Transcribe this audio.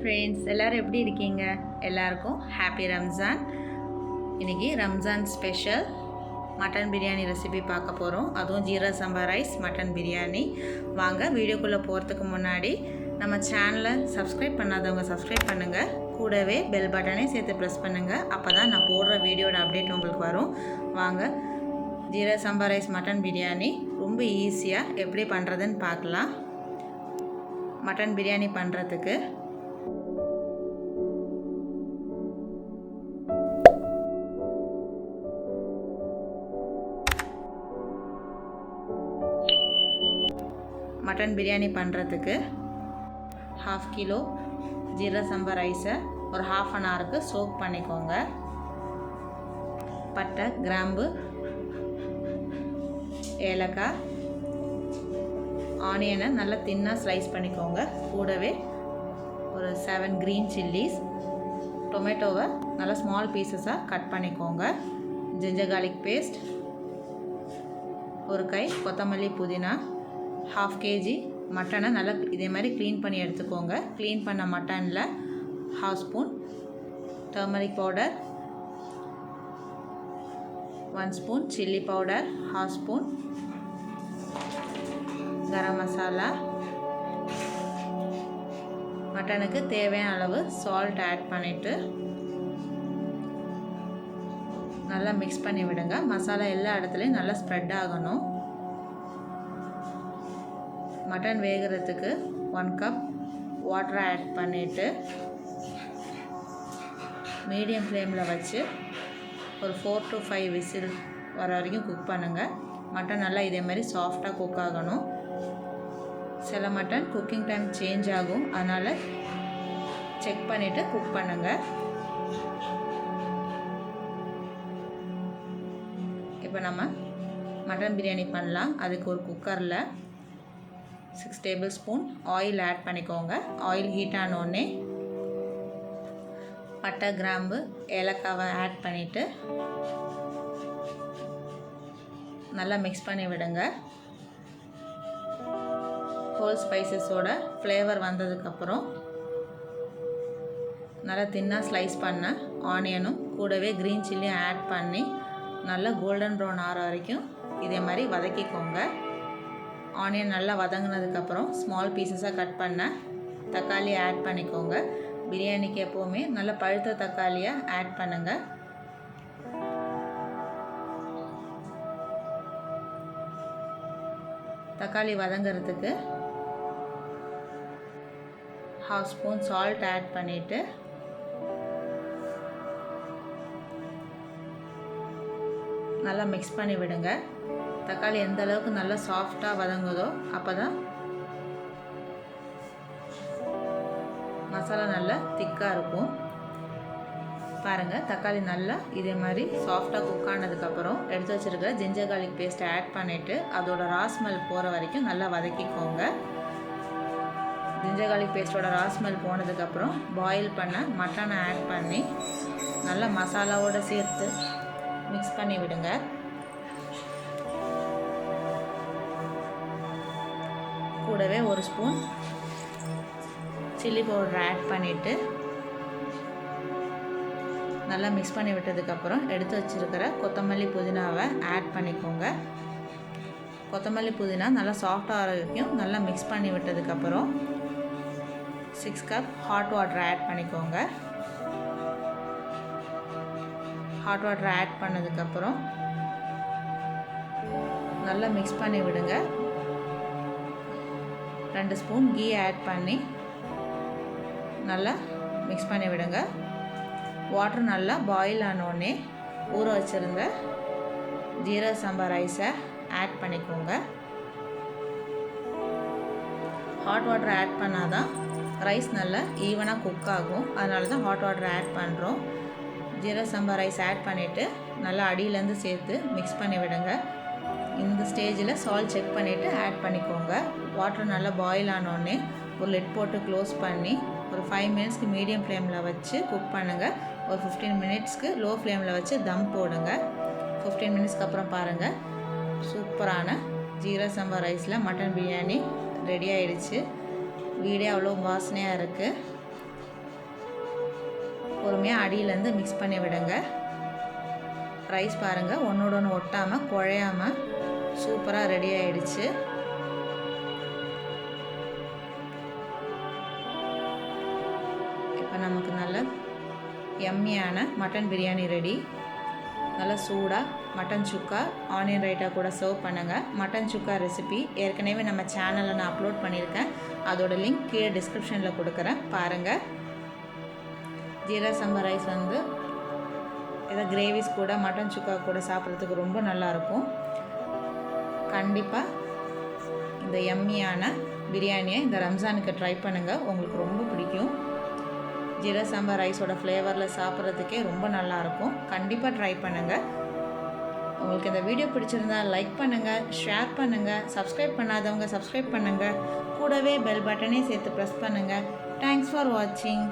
Friends, எல்லோரும் எப்படி இருக்கீங்க? எல்லாருக்கும் ஹாப்பி ரம்ஜான். இன்றைக்கி Ramzan special mutton biryani recipe பார்க்க போகிறோம். அதுவும் ஜீரா சம்பா ரைஸ் மட்டன் பிரியாணி. வாங்க வீடியோக்குள்ளே போகிறதுக்கு முன்னாடி நம்ம சேனலை சப்ஸ்கிரைப் பண்ணாதவங்க சப்ஸ்கிரைப் பண்ணுங்கள். கூடவே பெல் பட்டனே சேர்த்து ப்ரெஸ் பண்ணுங்கள். அப்போ தான் நான் போடுற வீடியோட அப்டேட் உங்களுக்கு வரும். வாங்க ஜீரா சம்பா ரைஸ் மட்டன் பிரியாணி ரொம்ப ஈஸியாக எப்படி பண்ணுறதுன்னு பார்க்கலாம். மட்டன் பிரியாணி பண்ணுறதுக்கு ½ கிலோ ஜீரா சம்பா ரைஸை ஒரு ½ அன் ஹவருக்கு சோக் பண்ணிக்கோங்க. பட்டை, கிராம்பு, ஏலக்காய், ஆனியனை நல்லா தின்னாக ஸ்லைஸ் பண்ணிக்கோங்க. கூடவே ஒரு 7 க்ரீன் சில்லிஸ், டொமேட்டோவை நல்லா ஸ்மால் பீசஸாக கட் பண்ணிக்கோங்க. ஜிஞ்சர் கார்லிக் பேஸ்ட், ஒரு கை கொத்தமல்லி, புதினா, ½ கேஜி மட்டனை நல்லா இதே மாதிரி க்ளீன் பண்ணி எடுத்துக்கோங்க. க்ளீன் பண்ண மட்டனில் ½ spoon turmeric powder, 1 spoon chilli powder, ½ spoon garam masala, மட்டனுக்கு தேவையான அளவு சால்ட் ஆட் பண்ணிவிட்டு நல்லா மிக்ஸ் பண்ணி விடுங்க. மசாலா எல்லா இடத்துலையும் நல்லா ஸ்ப்ரெட் ஆகணும். மட்டன் வேகிறதுக்கு 1 கப் வாட்டரை ஆட் பண்ணிவிட்டு மீடியம் ஃப்ளேமில் வச்சு ஒரு 4 to 5 விசில் வர வரைக்கும் குக் பண்ணுங்கள். மட்டன் நல்லா இதே மாதிரி சாஃப்டாக குக் ஆகணும். சில மட்டன் குக்கிங் டைம் சேஞ்ச் ஆகும், அதனால் செக் பண்ணிவிட்டு குக் பண்ணுங்கள். இப்போ நம்ம மட்டன் பிரியாணி பண்ணலாம். அதுக்கு ஒரு குக்கரில் 6 டேபிள் ஸ்பூன் ஆயில் ஆட் பண்ணிக்கோங்க. ஆயில் ஹீட் ஆனோடனே பட்டை, கிராம்பு, ஏலக்காவை ஆட் பண்ணிவிட்டு நல்லா மிக்ஸ் பண்ணி விடுங்க. ஹோல் ஸ்பைசஸோட ஃப்ளேவர் வந்ததுக்கப்புறம் நல்லா தின்னாக ஸ்லைஸ் பண்ண ஆனியனும் கூடவே க்ரீன் சில்லியும் ஆட் பண்ணி நல்லா கோல்டன் ப்ரௌன் ஆகிற வரைக்கும் இதே மாதிரி வதக்கிக்கோங்க. ஆனியன் நல்லா வதங்கினதுக்கப்புறம் ஸ்மால் பீசஸாக கட் பண்ண தக்காளி ஆட் பண்ணிக்கோங்க. பிரியாணிக்கு எப்போவுமே நல்ல பழுத்த தக்காளியை ஆட் பண்ணுங்கள். தக்காளி வதங்கிறதுக்கு ½ ஸ்பூன் சால்ட் ஆட் பண்ணிவிட்டு நல்லா மிக்ஸ் பண்ணி விடுங்க. தக்காளி எந்த அளவுக்கு நல்லா சாஃப்டாக வதங்குதோ அப்போ தான் மசாலா நல்லா திக்காக இருக்கும். பாருங்கள், தக்காளி நல்லா இதே மாதிரி சாஃப்டாக குக் ஆனதுக்கப்புறம் எடுத்து வச்சுருக்க ஜிஞ்சர் கார்லிக் பேஸ்ட்டை ஆட் பண்ணிவிட்டு அதோட ரா ஸ்மெல் போகிற வரைக்கும் நல்லா வதக்கிக்கோங்க. ஜிஞ்சர் கார்லிக் பேஸ்ட்டோட ரா ஸ்மெல் போனதுக்கப்புறம் பாயில் பண்ண மட்டனை ஆட் பண்ணி நல்லா மசாலாவோடு சேர்த்து மிக்ஸ் பண்ணி விடுங்க. கூடவே 1 ஸ்பூன் சில்லி பவுடர் ஆட் பண்ணிவிட்டு நல்லா மிக்ஸ் பண்ணி விட்டதுக்கப்புறம் எடுத்து வச்சுருக்கிற கொத்தமல்லி, புதினாவை ஆட் பண்ணிக்கோங்க. கொத்தமல்லி, புதினா நல்லா சாஃப்டாக வரைக்கும் நல்லா மிக்ஸ் பண்ணி விட்டதுக்கப்புறம் 6 கப் ஹாட் வாட்டர் ஆட் பண்ணிக்கோங்க. ஹாட் வாட்டர் ஆட் பண்ணதுக்கப்புறம் நல்லா மிக்ஸ் பண்ணி விடுங்க. 2 ஸ்பூன் கீ ஆட் பண்ணி நல்லா மிக்ஸ் பண்ணி விடுங்க. வாட்டர் நல்லா பாயில் ஆனோடனே ஊற வச்சுருந்த ஜீரா சம்பா ரைஸை ஆட் பண்ணிக்கோங்க. ஹாட் வாட்டர் ஆட் பண்ணால் தான் ரைஸ் நல்லா ஈவனாக குக் ஆகும், அதனால தான் ஹாட் வாட்டர் ஆட் பண்ணுறோம். ஜீரா சம்பா ரைஸ் ஆட் பண்ணிவிட்டு நல்லா அடியிலேருந்து சேர்த்து மிக்ஸ் பண்ணி விடுங்க. இந்த ஸ்டேஜில் சால்ட் செக் பண்ணிவிட்டு ஆட் பண்ணிக்கோங்க. வாட்டர் நல்லா பாயில் ஆனோடனே ஒரு லிட் போட்டு க்ளோஸ் பண்ணி ஒரு 5 மினிட்ஸ்க்கு மீடியம் ஃப்ளேமில் வச்சு குக் பண்ணுங்கள். ஒரு 15 மினிட்ஸ்க்கு லோ ஃப்ளேமில் வச்சு தம் போடுங்க. 15 மினிட்ஸ்க்கு அப்புறம் பாருங்கள், சூப்பரான ஜீரா சம்பா ரைஸில் மட்டன் பிரியாணி ரெடி ஆகிடுச்சு. வீடே அவ்வளோ வாசனையாக இருக்குது. பொறுமையாக அடியிலேருந்து மிக்ஸ் பண்ணி விடுங்க. ரைஸ் பாருங்கள் ஒன்றோட ஒன்று ஒட்டாமல் குழையாமல் சூப்பராக ரெடி ஆகிடுச்சு. இப்போ நமக்கு நல்ல யம்மியான மட்டன் பிரியாணி ரெடி. நல்லா சூடாக மட்டன் சுக்கா ஆனியன் ரைட்டா கூட சர்வ் பண்ணுங்கள். மட்டன் சுக்கா ரெசிபி ஏற்கனவே நம்ம சேனலில் நான் அப்லோட் பண்ணியிருக்கேன். அதோட லிங்க் கீழே டிஸ்கிரிப்ஷனில் கொடுக்குறேன், பாருங்கள். ஜீரா சம்பா ரைஸ் வந்து ஏதாவது கிரேவிஸ் கூட மட்டன் சுக்கா கூட சாப்பிட்றதுக்கு ரொம்ப நல்லாயிருக்கும். கண்டிப்பாக இந்த யம்மியான பிரியாணியை இந்த ரம்ஜானுக்கு ட்ரை பண்ணுங்கள், உங்களுக்கு ரொம்ப பிடிக்கும். ஜீரா சாம்பார் ரைஸோட ஃப்ளேவரில் சாப்பிட்றதுக்கே ரொம்ப நல்லாயிருக்கும். கண்டிப்பாக ட்ரை பண்ணுங்கள். உங்களுக்கு இந்த வீடியோ பிடிச்சிருந்தால் லைக் பண்ணுங்கள், ஷேர் பண்ணுங்கள், சப்ஸ்கிரைப் பண்ணாதவங்க சப்ஸ்கிரைப் பண்ணுங்கள், கூடவே பெல் பட்டனே சேர்த்து ப்ரெஸ் பண்ணுங்கள். தேங்க்ஸ் ஃபார் வாட்சிங்.